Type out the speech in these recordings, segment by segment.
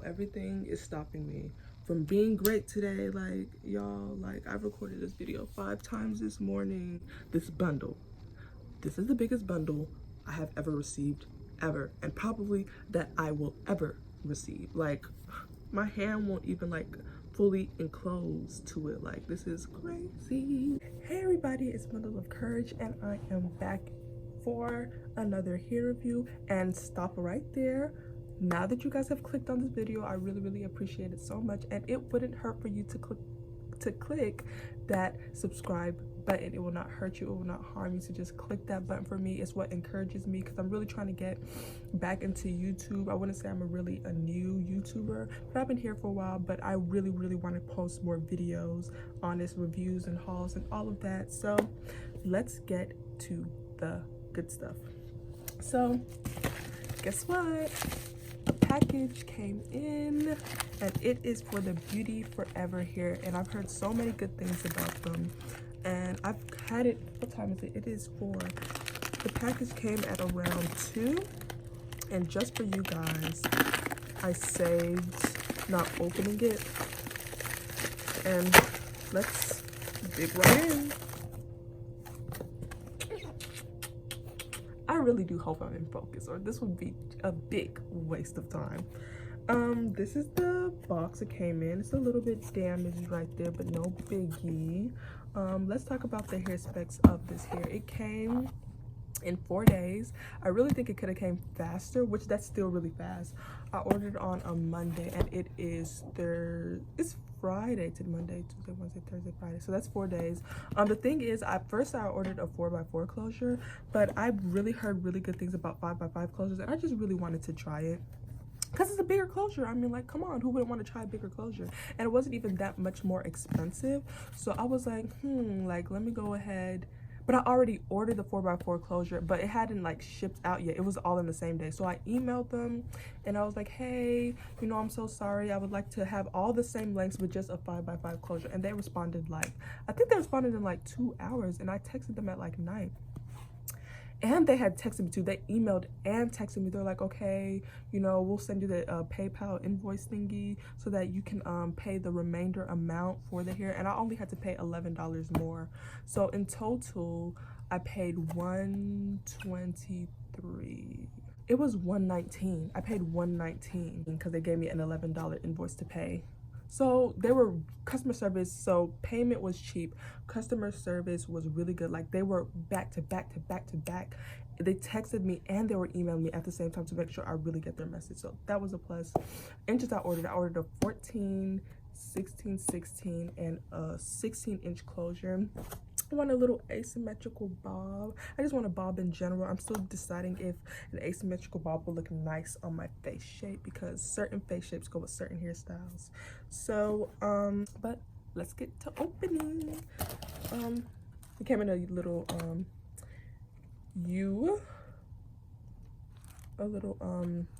everything is stopping me from being great today. Like, y'all, like, I've recorded this video 5 times this morning. This bundle, this is the biggest bundle I have ever received, ever, and probably that I will ever receive. Like, my hand won't even like fully enclose to it. Like, this is crazy. Hey everybody, it's Bundle of Courage, and I am back for another hair review. And stop right there. Now that you guys have clicked on this video, I really appreciate it so much, and it wouldn't hurt for you to click that subscribe button. It will not hurt you, it will not harm you, so just click that button for me. It's what encourages me, because I'm really trying to get back into YouTube. I wouldn't say I'm a new YouTuber, but I've been here for a while, but I really want to post more videos, honest reviews and hauls and all of that. So let's get to the good stuff. So guess what? A package came in, and it is for the Beauty Forever hair, and I've heard so many good things about them, and I've had it. What time is it? It is 4. The package came at around 2, and just for you guys, I saved not opening it, and let's dig right in. I really do hope I'm in focus, or this would be a big waste of time. This is the box it came in. It's a little bit damaged right there, but no biggie. Let's talk about the hair specs of this hair. It came in 4 days. I really think it could have came faster, which that's still really fast. I ordered on a Monday, and it is it's Friday to Monday, Tuesday, Wednesday, Thursday, Friday. So that's 4 days. The thing is, I ordered a 4x4 closure, but I really heard really good things about 5x5 closures, and I just really wanted to try it. Because it's a bigger closure. I mean, like, come on, who wouldn't want to try a bigger closure? And it wasn't even that much more expensive. So I was like, like, let me go ahead. But I already ordered the 4x4 closure, but it hadn't like shipped out yet. It was all in the same day. So I emailed them, and I was like, hey, you know, I'm so sorry. I would like to have all the same lengths with just a 5x5 closure. And they responded like, I think they responded in like 2 hours, and I texted them at like 9. And they had texted me too. They emailed and texted me. They're like, okay, you know, we'll send you the PayPal invoice thingy so that you can pay the remainder amount for the hair. And I only had to pay $11 more. So in total, I paid $123. It was $119. I paid $119 because they gave me an $11 invoice to pay. So they were customer service, so payment was cheap. Customer service was really good. Like, they were back to back. They texted me and they were emailing me at the same time to make sure I really get their message. So that was a plus. Inches I ordered a 14, 16, 16, and a 16-inch closure. I want a little asymmetrical bob. I just want a bob in general. I'm still deciding if an asymmetrical bob will look nice on my face shape, because certain face shapes go with certain hairstyles. So but let's get to opening. It came in a little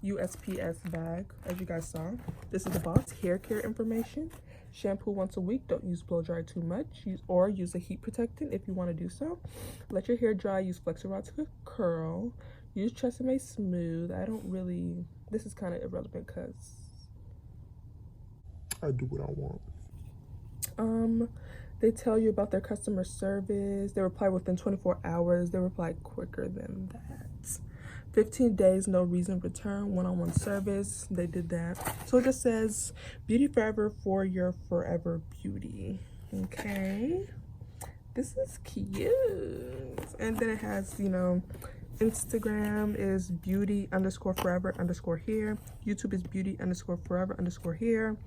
USPS bag, as you guys saw. This is the box. Hair care information. Shampoo once a week. Don't use blow dry too much. Use a heat protectant if you want to do so. Let your hair dry. Use Flexi-Rod to curl. Use Tresemme Smooth. This is kind of irrelevant because I do what I want. They tell you about their customer service. They reply within 24 hours. They reply quicker than that. 15 days, no reason return, one-on-one service. They did that. So it just says Beauty Forever for your forever beauty. Okay, this is cute. And then it has, you know, Instagram is beauty_forever_hair. YouTube is beauty_forever_hair.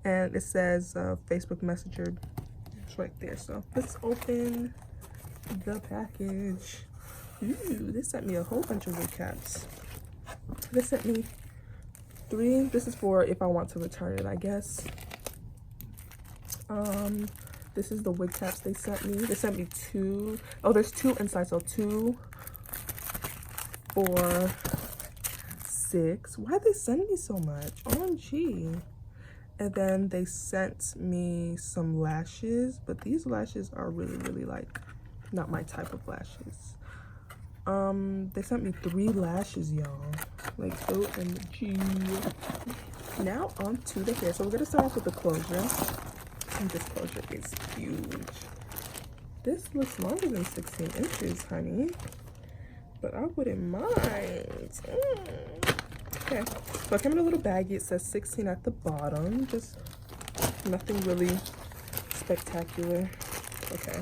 And it says Facebook Messenger. It's right there. So let's open the package. Ooh, they sent me a whole bunch of recaps. They sent me 3. This is for if I want to return it, I guess. This is the wig caps they sent me. They sent me 2. Oh, there's 2 inside, so 2, 4, 6. Why'd they send me so much? OMG. And then they sent me some lashes, but these lashes are really like not my type of lashes. They sent me 3 lashes, y'all. Like, OMG. Now on to the hair. So we're gonna start off with the closure. And this closure is huge. This looks longer than 16 inches, honey. But I wouldn't mind. Okay, so I came in a little baggie. It says 16 at the bottom. Just nothing really spectacular. Okay,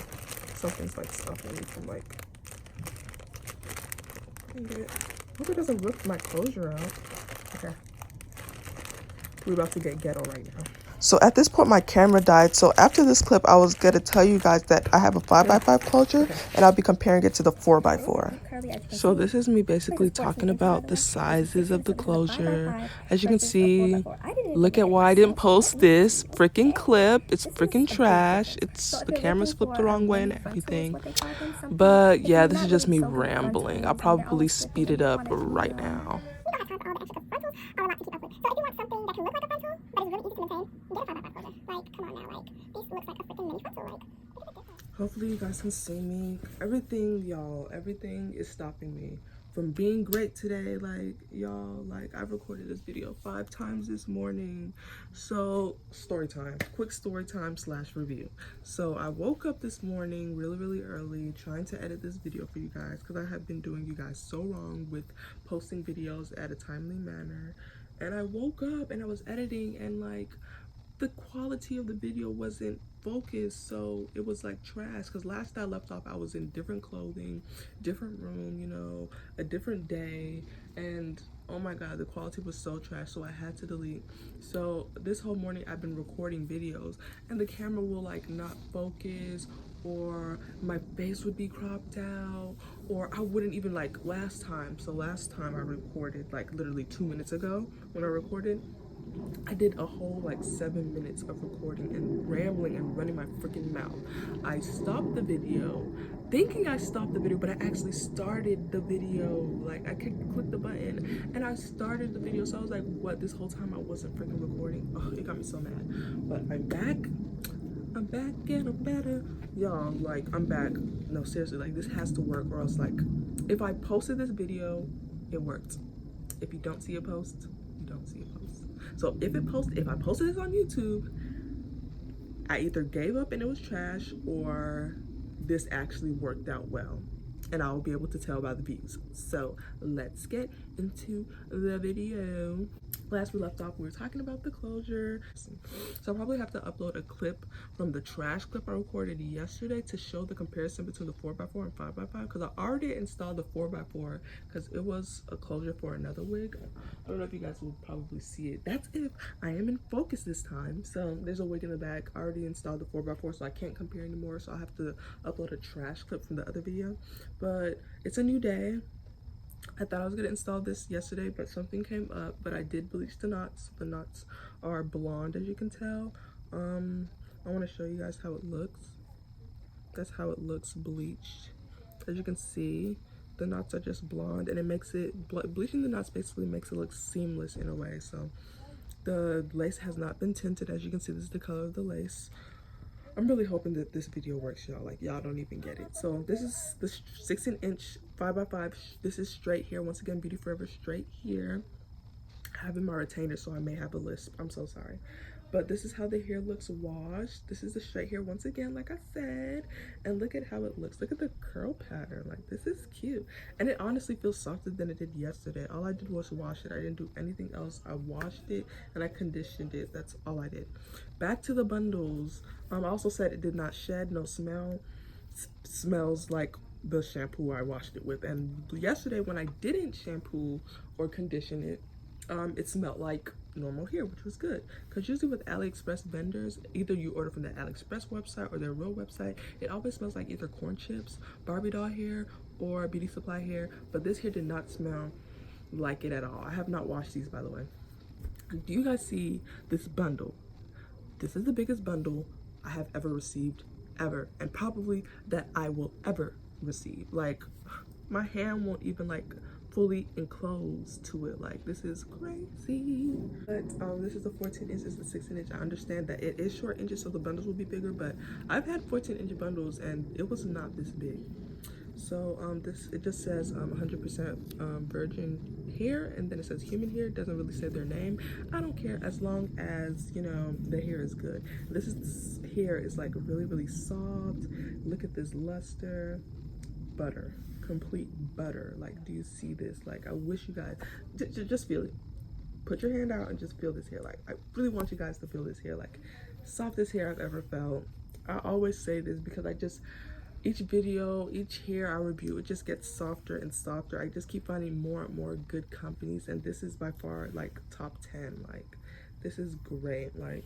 something's like stopping me from like. Hope it doesn't rip my closure out. Okay, we're about to get ghetto right now. So at this point, my camera died. So after this clip, I was going to tell you guys that I have a 5x5 closure, and I'll be comparing it to the 4x4. So this is me basically talking about the sizes of the closure. As you can see, look at why I didn't post this freaking clip. It's freaking trash. The camera's flipped the wrong way and everything. But yeah, this is just me rambling. I'll probably speed it up right now. Hopefully you guys can see me. Everything, y'all, everything is stopping me from being great today. Like, y'all, like, I've recorded this video 5 times this morning. So, story time. Quick story time / review. So, I woke up this morning really early trying to edit this video for you guys because I have been doing you guys so wrong with posting videos at a timely manner. And I woke up and I was editing and, like, the quality of the video wasn't focused, so it was like trash. Because last I left off, I was in different clothing, different room, you know, a different day, and oh my god, the quality was so trash, so I had to delete. So this whole morning I've been recording videos and the camera will like not focus, or my face would be cropped out, or I wouldn't even like last time I recorded like literally 2 minutes ago. When I recorded, I did a whole like 7 minutes of recording and rambling and running my freaking mouth. I stopped the video thinking I stopped the video, but I actually started the video. Like, I clicked the button and I started the video. So I was like, what, this whole time I wasn't freaking recording? Oh, it got me so mad. But I'm back and I'm better, y'all. Like, I'm back. No, seriously, like, this has to work, or else, like, if I posted this video, it worked. If you don't see a post, you don't see a post. So if I posted this on YouTube, I either gave up and it was trash, or this actually worked out well, and I'll be able to tell by the views. So let's get into the video. Last we left off, we were talking about the closure. So I'll probably have to upload a clip from the trash clip I recorded yesterday to show the comparison between the 4x4 and 5x5, because I already installed the 4x4 because it was a closure for another wig. I don't know if you guys will probably see it. That's if I am in focus this time. So there's a wig in the back. I already installed the 4x4, so I can't compare anymore. So I'll have to upload a trash clip from the other video. But it's a new day. I thought I was gonna install this yesterday, but something came up. But I did bleach the knots. The knots are blonde, as you can tell. I want to show you guys how it looks. That's how it looks bleached. As you can see, the knots are just blonde, and it makes it, bleaching the knots basically makes it look seamless in a way. So the lace has not been tinted. As you can see, this is the color of the lace. I'm really hoping that this video works, y'all. Like, y'all don't even get it. So this is the 16-inch 5x5. This is straight hair. Once again, Beauty Forever straight hair. I have in my retainer, so I may have a lisp. I'm so sorry. But this is how the hair looks washed. This is the straight hair once again, like I said. And look at how it looks. Look at the curl pattern. Like, this is cute. And it honestly feels softer than it did yesterday. All I did was wash it. I didn't do anything else. I washed it and I conditioned it. That's all I did. Back to the bundles. I also said it did not shed, no smell. Smells like the shampoo I washed it with. And yesterday when I didn't shampoo or condition it, it smelled like normal hair, which was good. Because usually with AliExpress vendors, either you order from the AliExpress website or their real website, it always smells like either corn chips, Barbie doll hair, or beauty supply hair. But this hair did not smell like it at all. I have not washed these, by the way. Do you guys see this bundle? This is the biggest bundle I have ever received, ever, and probably that I will ever receive. Like, my hand won't even like fully enclosed to it. Like, this is crazy. But this is the 14 inches, the 16 inch. I understand that it is short inches, so the bundles will be bigger, but I've had 14-inch bundles and it was not this big. So this, it just says 100% virgin hair, and then it says human hair. It doesn't really say their name. I don't care as long as, you know, the hair is good. This hair is like really soft. Look at this luster. Butter, complete butter. Like, do you see this? Like, I wish you guys just feel it. Put your hand out and just feel this hair. Like, I really want you guys to feel this hair. Like, softest hair I've ever felt. I always say this because I just, each video, each hair I review, it just gets softer and softer. I just keep finding more and more good companies, and this is by far like top 10. Like, this is great. Like,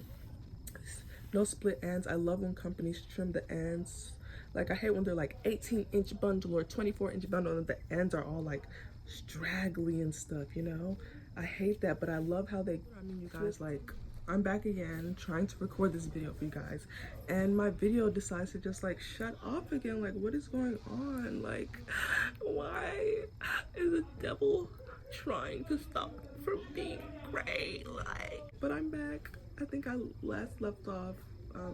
no split ends. I love when companies trim the ends. Like, I hate when they're like 18-inch bundle or 24-inch bundle and the ends are all like straggly and stuff, you know? I hate that, but I love how they, I mean, you guys, like, I'm back again trying to record this video for you guys, and my video decides to just like shut off again. Like, what is going on? Like, why is the devil trying to stop me from being great? Like, but I'm back. I think I last left off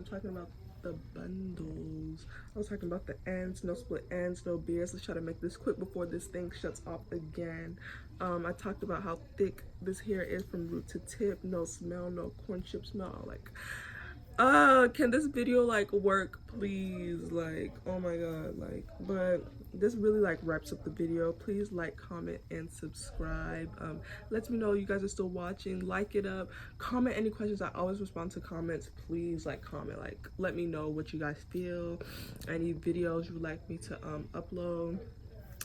talking about the bundles. I was talking about the ends, no split ends, no beards. Let's try to make this quick before this thing shuts off again. I talked about how thick this hair is from root to tip, no smell, no corn chip smell. Like, can this video like work, please? Like, oh my god. Like, but this really like wraps up the video. Please like, comment, and subscribe. Let me know you guys are still watching. Like it up, comment any questions. I always respond to comments. Please like, comment, like, let me know what you guys feel, any videos you would like me to upload,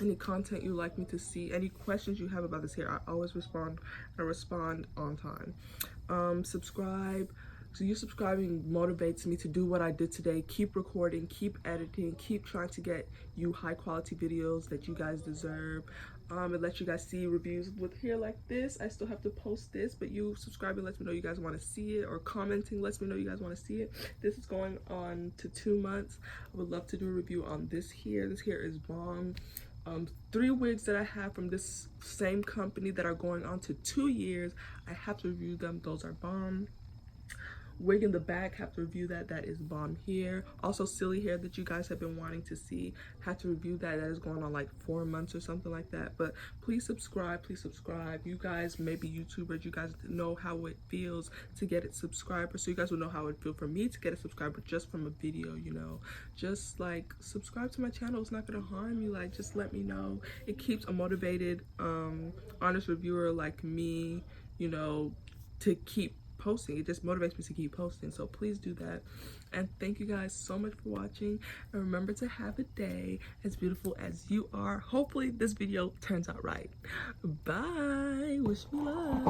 any content you like me to see, any questions you have about this hair. I always respond and respond on time. Subscribe. So you subscribing motivates me to do what I did today. Keep recording, keep editing, keep trying to get you high quality videos that you guys deserve. And let you guys see reviews with hair like this. I still have to post this, but you subscribing lets me know you guys want to see it, or commenting lets me know you guys want to see it. This is going on to 2 months. I would love to do a review on this hair. This hair is bomb. 3 wigs that I have from this same company that are going on to 2 years. I have to review them. Those are bomb. Wig in the back, have to review that. That is bomb here. Also, silly hair that you guys have been wanting to see, have to review that. That is going on like 4 months or something like that. But please subscribe, please subscribe. You guys may be YouTubers, you guys know how it feels to get it subscribers, so you guys will know how it feels for me to get a subscriber just from a video, you know. Just like subscribe to my channel. It's not gonna harm you. Like, just let me know. It keeps a motivated honest reviewer like me, you know, to keep posting. It just motivates me to keep posting, so please do that. And thank you guys so much for watching, and remember to have a day as beautiful as you are. Hopefully this video turns out right. Bye. Wish me luck.